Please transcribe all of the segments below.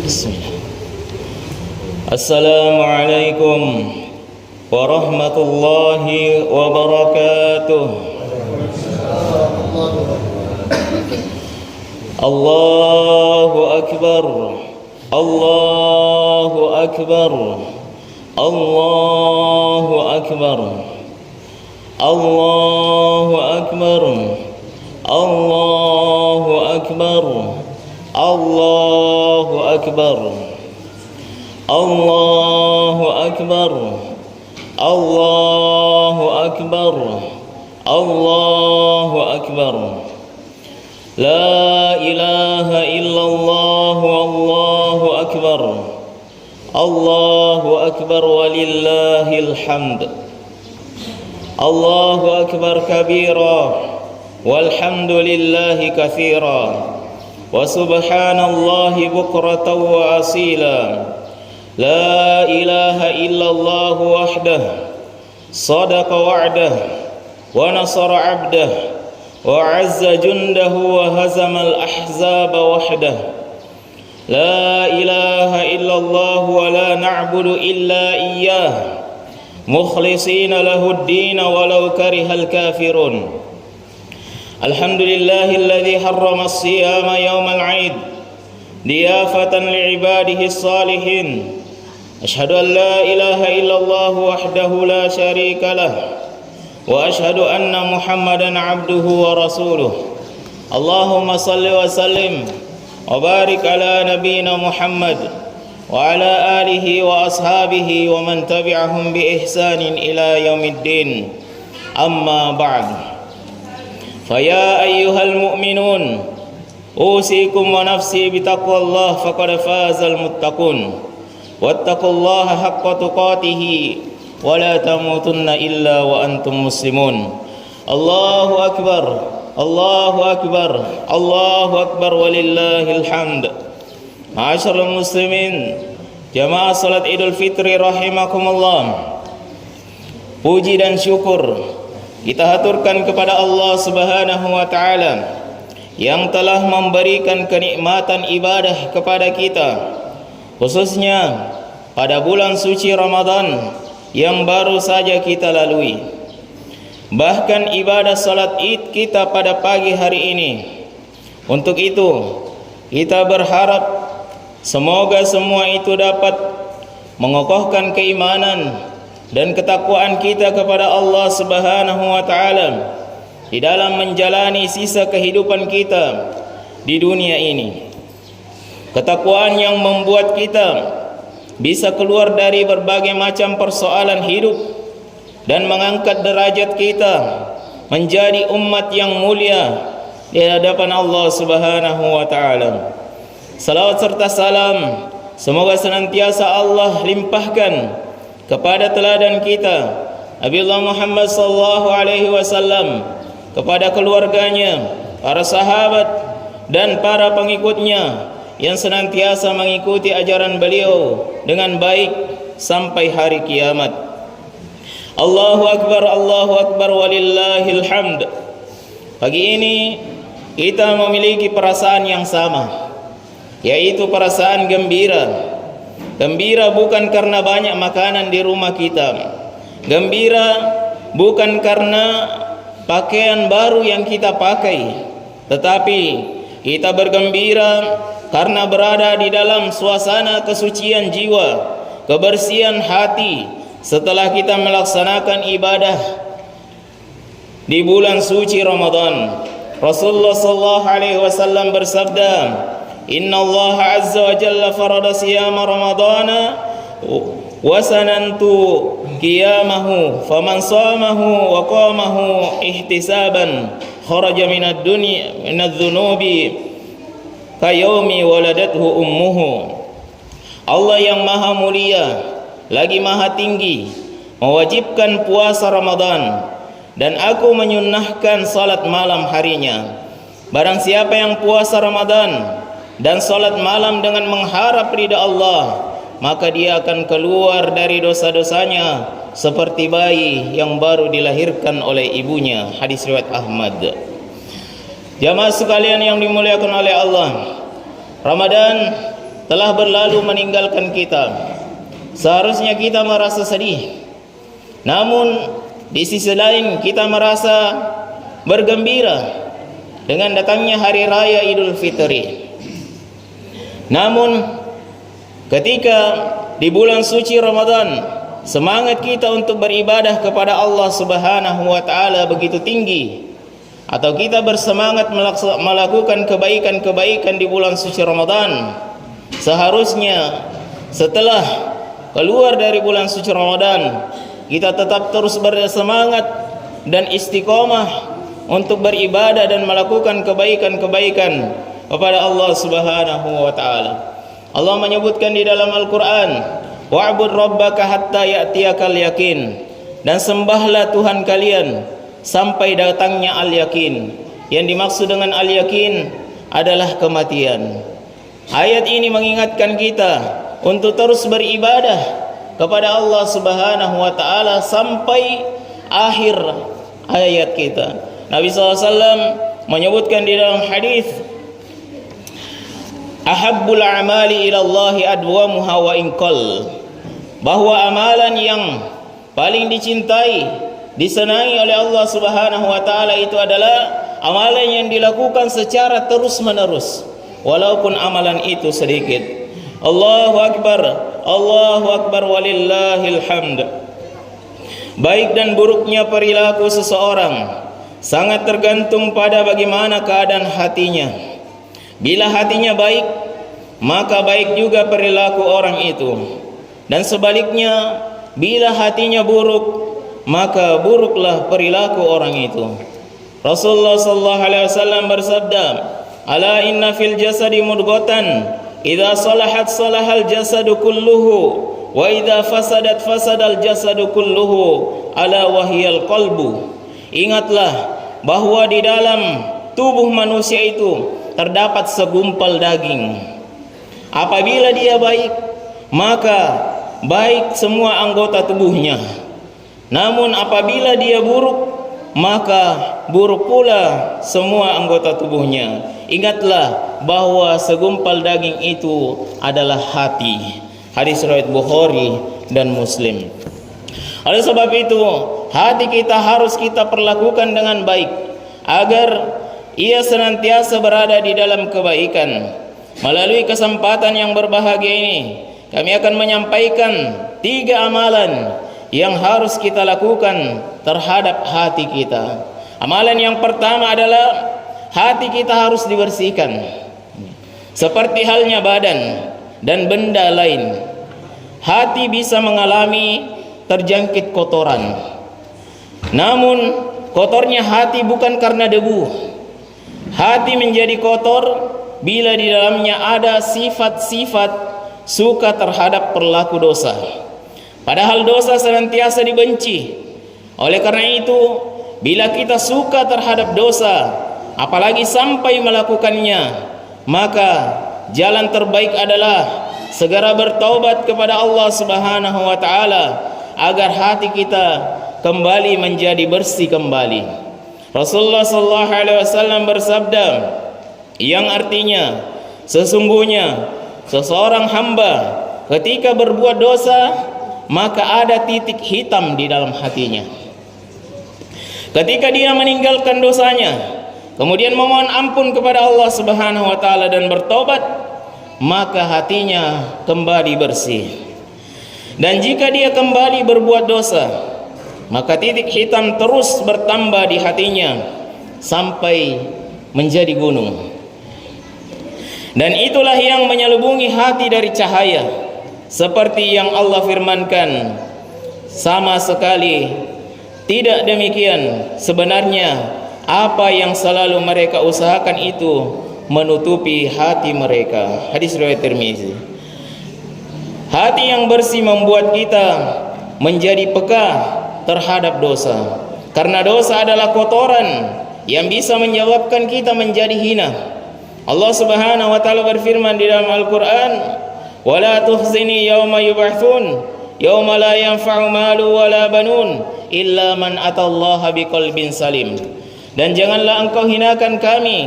Bismillah. Assalamualaikum warahmatullahi wabarakatuh. Allahu akbar. Allahu akbar. Allahu akbar. Allahu akbar. Allahu akbar. Allahu akbar. Allahu akbar. Allahu akbar. Allahu akbar. La ilaha illallah wallahu akbar. Allahu akbar walillahil hamd. Allahu akbar kabira walhamdulillahi katsira wa subhanallahi bukratan wa asila. La ilaha illallah wahdah sadaqa wa'dah wa nasara 'abdah wa 'azza jundahu wa hazamal ahzaba wahdah. La ilaha illallah wa la na'budu illa iyyah mukhlisina lahud-din walau karihal kafirun. Alhamdulillahilladzi harrama as-siyama yawmal 'id diyafatan li'ibadihi as-salihin. Ashhadu an la ilaha illallah wahdahu la syarika lah wa ashhadu anna Muhammadan 'abduhu wa rasuluh. Allahumma salli wa sallim wa barik ala nabiyyina Muhammad wa ala alihi wa ashabihi wa man tabi'ahum bi ihsanin ila yaumiddin. Amma ba'd. Faya ayyuhal mu'minun usikum wa nafsi bitaqwallah faqad fazal muttaqun wattaqullaha haqqa tuqatih wa la tamutunna illa wa antum muslimun. Allahu akbar. Allahu akbar. Allahu akbar walillahil hamd. Ma'asyiral muslimin, jamaah salat Idul Fitri rahimakumullah. Puji dan syukur kita haturkan kepada Allah Subhanahu wa taala yang telah memberikan kenikmatan ibadah kepada kita, khususnya pada bulan suci Ramadan yang baru saja kita lalui. Bahkan ibadah salat Id kita pada pagi hari ini. Untuk itu kita berharap semoga semua itu dapat mengokohkan keimanan dan ketakwaan kita kepada Allah Subhanahu wa taala di dalam menjalani sisa kehidupan kita di dunia ini. Ketakwaan yang membuat kita bisa keluar dari berbagai macam persoalan hidup dan mengangkat derajat kita menjadi umat yang mulia di hadapan Allah Subhanahu wa taala. Salawat serta salam semoga senantiasa Allah limpahkan kepada teladan kita Nabiullah Muhammad sallallahu alaihi wasallam, kepada keluarganya, para sahabat dan para pengikutnya yang senantiasa mengikuti ajaran beliau dengan baik sampai hari kiamat. Allahu akbar walillahil hamd. Pagi ini kita memiliki perasaan yang sama, yaitu perasaan gembira. Gembira bukan karena banyak makanan di rumah kita. Gembira bukan karena pakaian baru yang kita pakai, tetapi kita bergembira karena berada di dalam suasana kesucian jiwa, kebersihan hati setelah kita melaksanakan ibadah di bulan suci Ramadan. Rasulullah sallallahu alaihi wasallam bersabda, "Inna Allah azza wa jalla farada siyama Ramadana wa sanantu qiyamahu faman shamahu wa qamahu ihtisaban kharaja minad dunya minadz dzunubi kayaumi waladathu ummuhu." Allah yang maha mulia lagi maha tinggi mewajibkan puasa Ramadan, dan aku menyunnahkan salat malam harinya. Barang siapa yang puasa Ramadan dan salat malam dengan mengharap ridha Allah, maka dia akan keluar dari dosa-dosanya seperti bayi yang baru dilahirkan oleh ibunya. Hadis riwayat Ahmad. Jamaah sekalian yang dimuliakan oleh Allah, Ramadan telah berlalu meninggalkan kita. Seharusnya kita merasa sedih. Namun di sisi lain kita merasa bergembira dengan datangnya hari raya Idul Fitri. Namun ketika di bulan suci Ramadan, semangat kita untuk beribadah kepada Allah Subhanahu wa taala begitu tinggi, atau kita bersemangat melakukan kebaikan-kebaikan di bulan suci Ramadan, seharusnya setelah keluar dari bulan suci Ramadan kita tetap terus bersemangat dan istiqomah untuk beribadah dan melakukan kebaikan-kebaikan kepada Allah Subhanahu wa taala. Allah menyebutkan di dalam Al-Qur'an, "Wa'bud rabbaka hatta ya'tiyakal yaqin." Dan sembahlah Tuhan kalian sampai datangnya al-yakin. Yang dimaksud dengan al-yakin adalah kematian. Ayat ini mengingatkan kita untuk terus beribadah kepada Allah Subhanahu wa taala sampai akhir ayat kita. Nabi SAW menyebutkan di dalam hadis, "Ahabbul a'mali ila Allahi adwamuha wa inqal." Bahwa amalan yang paling dicintai, disenangi oleh Allah Subhanahu wa taala itu adalah amalan yang dilakukan secara terus-menerus, walaupun amalan itu sedikit. Allahu Akbar walillahil hamd. Baik dan buruknya perilaku seseorang sangat tergantung pada bagaimana keadaan hatinya. Bila hatinya baik, maka baik juga perilaku orang itu. Dan sebaliknya, bila hatinya buruk, maka buruklah perilaku orang itu. Rasulullah sallallahu alaihi wasallam bersabda, "Ala inna fil jasadi mudghatan, idza salahat salahal jasadu kulluhu, wa idza fasadat fasadal jasadu kulluhu, ala wahiyal qalbu." Ingatlah bahwa di dalam tubuh manusia itu terdapat segumpal daging. Apabila dia baik, maka baik semua anggota tubuhnya. Namun apabila dia buruk, maka buruk pula semua anggota tubuhnya. Ingatlah bahwa segumpal daging itu adalah hati. Hadis riwayat Bukhari dan Muslim. Oleh sebab itu, hati kita harus kita perlakukan dengan baik agar ia senantiasa berada di dalam kebaikan. Melalui kesempatan yang berbahagia ini, kami akan menyampaikan 3 amalan yang harus kita lakukan terhadap hati kita. Amalan yang pertama adalah hati kita harus dibersihkan, seperti halnya badan dan benda lain. Hati bisa mengalami terjangkit kotoran, namun kotornya hati bukan karena debu. Hati menjadi kotor bila di dalamnya ada sifat-sifat suka terhadap perilaku dosa. Padahal dosa senantiasa dibenci. Oleh karena itu, bila kita suka terhadap dosa, apalagi sampai melakukannya, maka jalan terbaik adalah segera bertaubat kepada Allah Subhanahu wa taala agar hati kita kembali menjadi bersih kembali. Rasulullah sallallahu alaihi wasallam bersabda yang artinya, sesungguhnya seseorang hamba ketika berbuat dosa, maka ada titik hitam di dalam hatinya. Ketika dia meninggalkan dosanya, kemudian memohon ampun kepada Allah Subhanahu wa taala dan bertobat, maka hatinya kembali bersih. Dan jika dia kembali berbuat dosa, maka titik hitam terus bertambah di hatinya sampai menjadi gunung. Dan itulah yang menyelubungi hati dari cahaya, seperti yang Allah firmankan, sama sekali tidak demikian. Sebenarnya apa yang selalu mereka usahakan itu menutupi hati mereka. Hadis riwayat Tirmizi. Hati yang bersih membuat kita menjadi peka terhadap dosa, karena dosa adalah kotoran yang bisa menyebabkan kita menjadi hina. Allah Subhanahu wa taala berfirman di dalam Al-Qur'an, "Wala tuhzini yauma yub'atsun, yauma la yanfa'u malu wala banun illa man atallaha biqalbin salim." Dan janganlah engkau hinakan kami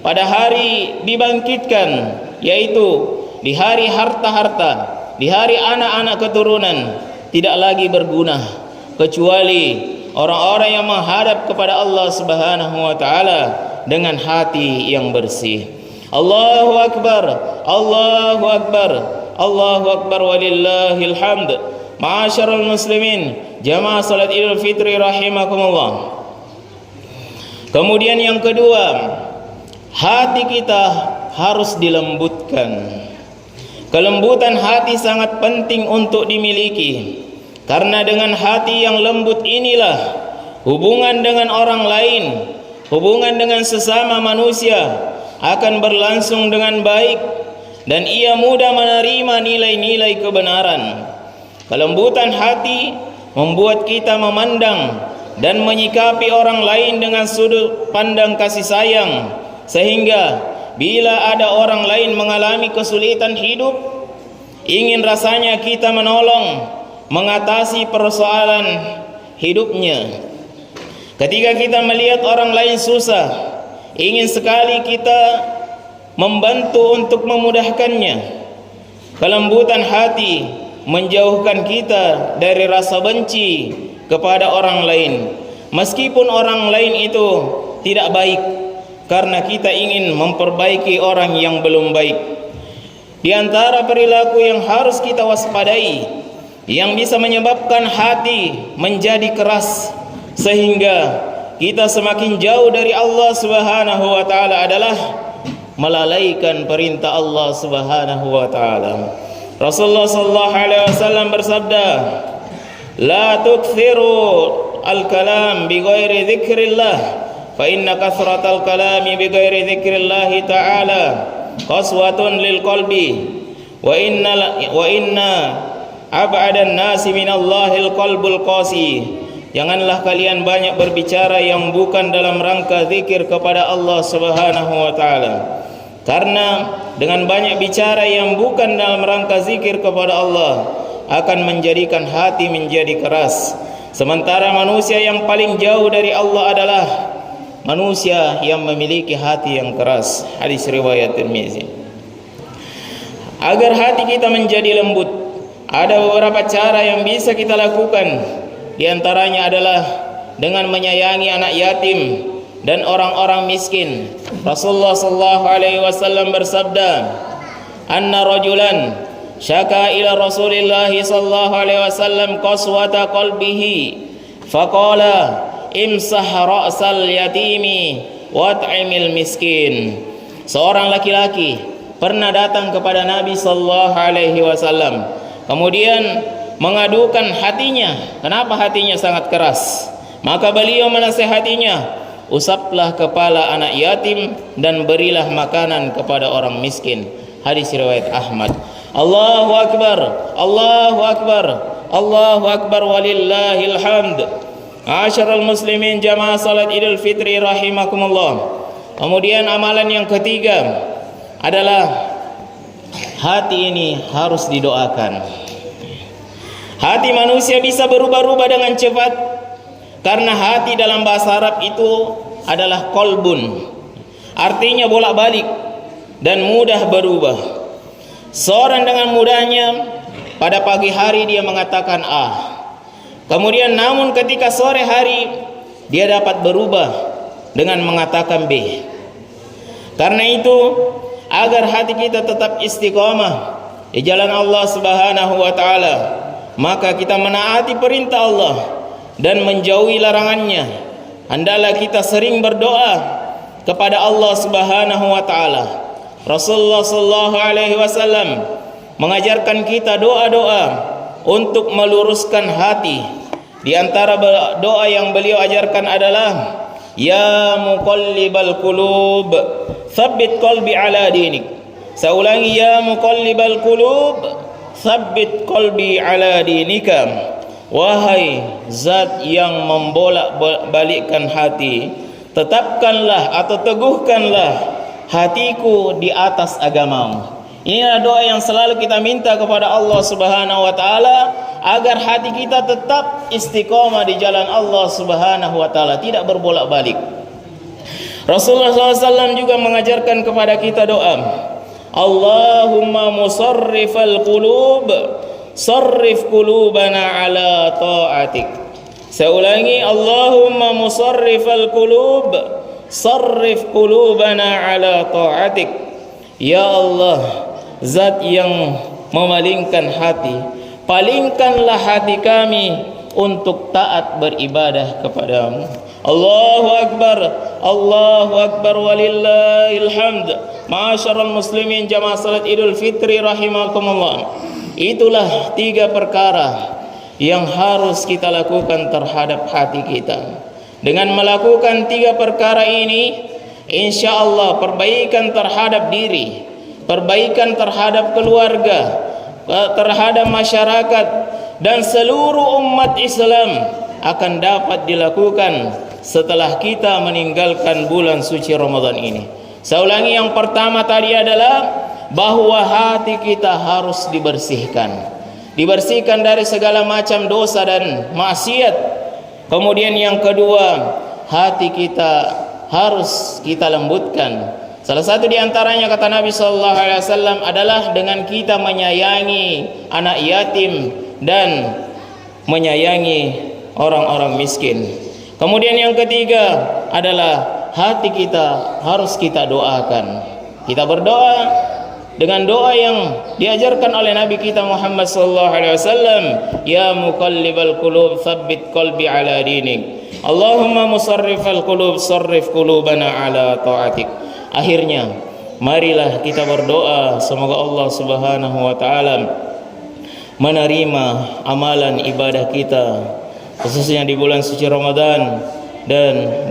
pada hari dibangkitkan, yaitu di hari harta-harta, di hari anak-anak keturunan tidak lagi berguna kecuali orang-orang yang menghadap kepada Allah Subhanahu wa taala dengan hati yang bersih. Allahu akbar, Allahu akbar, Allahu akbar walillahil hamd. Ma'asyiral muslimin, jamaah salat Idul Fitri rahimakumullah. Kemudian yang kedua, hati kita harus dilembutkan. Kelembutan hati sangat penting untuk dimiliki, karena dengan hati yang lembut inilah hubungan dengan orang lain, hubungan dengan sesama manusia akan berlangsung dengan baik, dan ia mudah menerima nilai-nilai kebenaran. Kelembutan hati membuat kita memandang dan menyikapi orang lain dengan sudut pandang kasih sayang, sehingga bila ada orang lain mengalami kesulitan hidup, ingin rasanya kita menolong, mengatasi persoalan hidupnya. Ketika kita melihat orang lain susah, ingin sekali kita membantu untuk memudahkannya. Kelembutan hati menjauhkan kita dari rasa benci kepada orang lain, meskipun orang lain itu tidak baik, karena kita ingin memperbaiki orang yang belum baik. Di antara perilaku yang harus kita waspadai, yang bisa menyebabkan hati menjadi keras sehingga kita semakin jauh dari Allah Subhanahu wa taala adalah melalaikan perintah Allah Subhanahu wa taala. Rasulullah sallallahu alaihi wasallam bersabda, "La tukthiru al-kalam bi ghairi dzikrillah, fa inna kathratal kalami bi ghairi dzikrillah ta'ala qaswatun lil qalbi, wa inna ab'adan nasi minallahil qalbul qasi." Janganlah kalian banyak berbicara yang bukan dalam rangka zikir kepada Allah Subhanahu wa taala. Karena dengan banyak bicara yang bukan dalam rangka zikir kepada Allah akan menjadikan hati menjadi keras. Sementara manusia yang paling jauh dari Allah adalah manusia yang memiliki hati yang keras. Hadis riwayat Tirmizi. Agar hati kita menjadi lembut, ada beberapa cara yang bisa kita lakukan. Di antaranya adalah dengan menyayangi anak yatim dan orang-orang miskin. Rasulullah sallallahu alaihi wasallam bersabda, "Anna rajulan syaka ila Rasulillah sallallahu alaihi wasallam qaswata qalbihi, faqala imsah ra'sal yatimi wat'imil miskin." Seorang laki-laki pernah datang kepada Nabi sallallahu alaihi wasallam, kemudian mengadukan hatinya. Kenapa hatinya sangat keras? Maka beliau menasihatinya, usaplah kepala anak yatim dan berilah makanan kepada orang miskin. Hadis riwayat Ahmad. Allahu akbar, Allahu akbar, Allahu akbar walillahil hamd. Ma'asyiral muslimin, jamaah salat Idul Fitri rahimakumullah. Kemudian amalan yang ketiga adalah hati ini harus didoakan. Hati manusia bisa berubah-ubah dengan cepat, karena hati dalam bahasa Arab itu adalah kolbun, artinya bolak-balik dan mudah berubah. Seorang dengan mudahnya pada pagi hari dia mengatakan A, kemudian namun ketika sore hari dia dapat berubah dengan mengatakan B. Karena itu, agar hati kita tetap istiqamah di jalan Allah Subhanahu wa taala, maka kita menaati perintah Allah dan menjauhi larangannya. Hendaklah kita sering berdoa kepada Allah Subhanahu wa taala. Rasulullah sallallahu alaihi wasallam mengajarkan kita doa-doa untuk meluruskan hati. Di antara doa yang beliau ajarkan adalah, "Ya muqallibal qulub, tsabbit qalbi ala dinik." Saya ulangi, "Ya muqallibal qulub, tsabbit qalbi ala dinika." Wahai zat yang membolak-balikkan hati, tetapkanlah atau teguhkanlah hatiku di atas agamamu. Inilah doa yang selalu kita minta kepada Allah Subhanahu wa taala, agar hati kita tetap istiqamah di jalan Allah Subhanahu wa taala, tidak berbolak-balik. Rasulullah SAW juga mengajarkan kepada kita doa, Allahumma musarrifal qulub, sarrif qulubana ala ta'atik. Saya ulangi, Allahumma musarrifal qulub, sarrif qulubana ala ta'atik. Ya Allah, zat yang memalingkan hati, palingkanlah hati kami untuk taat beribadah kepadamu. Allahu Akbar walillahil hamd. Ma'asyiral muslimin jamaah salat Idul Fitri rahimakumullah. Itulah 3 perkara yang harus kita lakukan terhadap hati kita. Dengan melakukan 3 perkara ini, insyaallah perbaikan terhadap diri, perbaikan terhadap keluarga, terhadap masyarakat dan seluruh umat Islam akan dapat dilakukan setelah kita meninggalkan bulan suci Ramadan ini. Saya ulangi, yang pertama tadi adalah bahwa hati kita harus dibersihkan. Dibersihkan dari segala macam dosa dan maksiat. Kemudian yang kedua, hati kita harus kita lembutkan. Salah satu di antaranya kata Nabi sallallahu alaihi wasallam adalah dengan kita menyayangi anak yatim dan menyayangi orang-orang miskin. Kemudian yang ketiga adalah hati kita harus kita doakan. Kita berdoa dengan doa yang diajarkan oleh Nabi kita Muhammad sallallahu alaihi wasallam, ya muqallibal qulub tsabbit qalbi ala dinik. Allahumma musarrifal qulub sarrif qulubana ala ta'atik. Akhirnya marilah kita berdoa semoga Allah Subhanahu wa taala menerima amalan ibadah kita khususnya di bulan suci Ramadan dan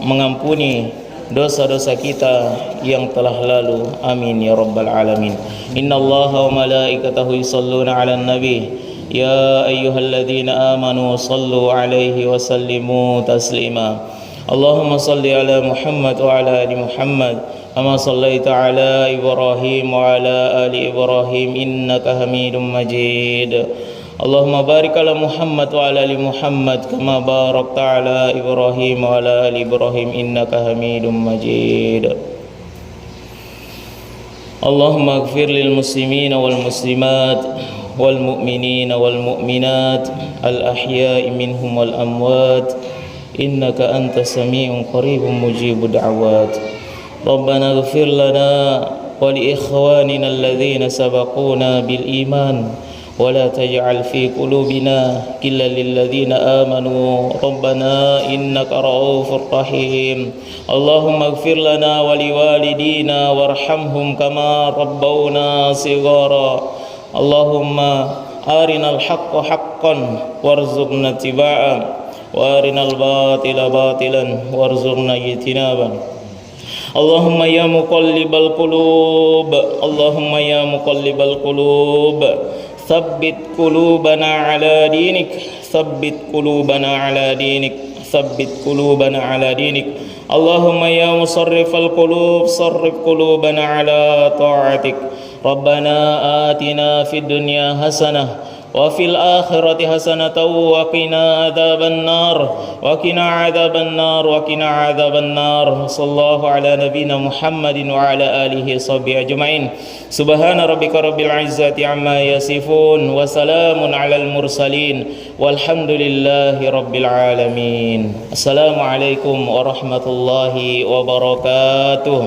mengampuni dosa-dosa kita yang telah lalu. Amin ya rabbal alamin. Innallaha wa malaikatahu yusholluna 'alan nabi ya ayyuhalladzina amanu shallu 'alaihi wa sallimu taslima. Allahumma shalli 'ala Muhammad wa 'ala ali Muhammad kama shallaita 'ala Ibrahim wa 'ala ali Ibrahim innaka Hamidum Majid. Allahumma barik ala Muhammad wa ala ali Muhammad kama barakta ala Ibrahim wa ala ali Ibrahim innaka Hamidum Majid. Allahumma ighfir lil muslimina wal muslimat wal mu'minina wal mu'minat al ahya'i minhum wal amwat innaka antas sami'un qaribun mujibud da'awat. Rabbana ighfir lana wa li ikhwanina alladhina sabaquna bil iman ولا تجعل في قلوبنا غلا للذين آمنوا ربنا إنك رؤوف رحيم. اللهم اغفر لنا ولوالدينا وارحمهم كما ربونا صغارا. اللهم أرنا الحق حقا وارزقنا اتباعه وأرنا الباطل باطلا وارزقنا اجتنابه. اللهم يا مقلب القلوب اللهم يا مقلب القلوب ثبت قلوبنا على دينك ثبت قلوبنا على دينك ثبت قلوبنا على دينك. اللهم يا مصرف القلوب صرف قلوبنا على طاعتك. ربنا آتنا في الدنيا حسنة وفي الآخرة حسنة وقنا عذاب النار وقنا عذاب النار وقنا عذاب النار. صلى الله على نبينا محمد وعلى آله وصحبه أجمعين. سبحان ربك رب العزة عما يصفون وسلام على المرسلين والحمد لله رب العالمين. السلام عليكم ورحمة الله وبركاته.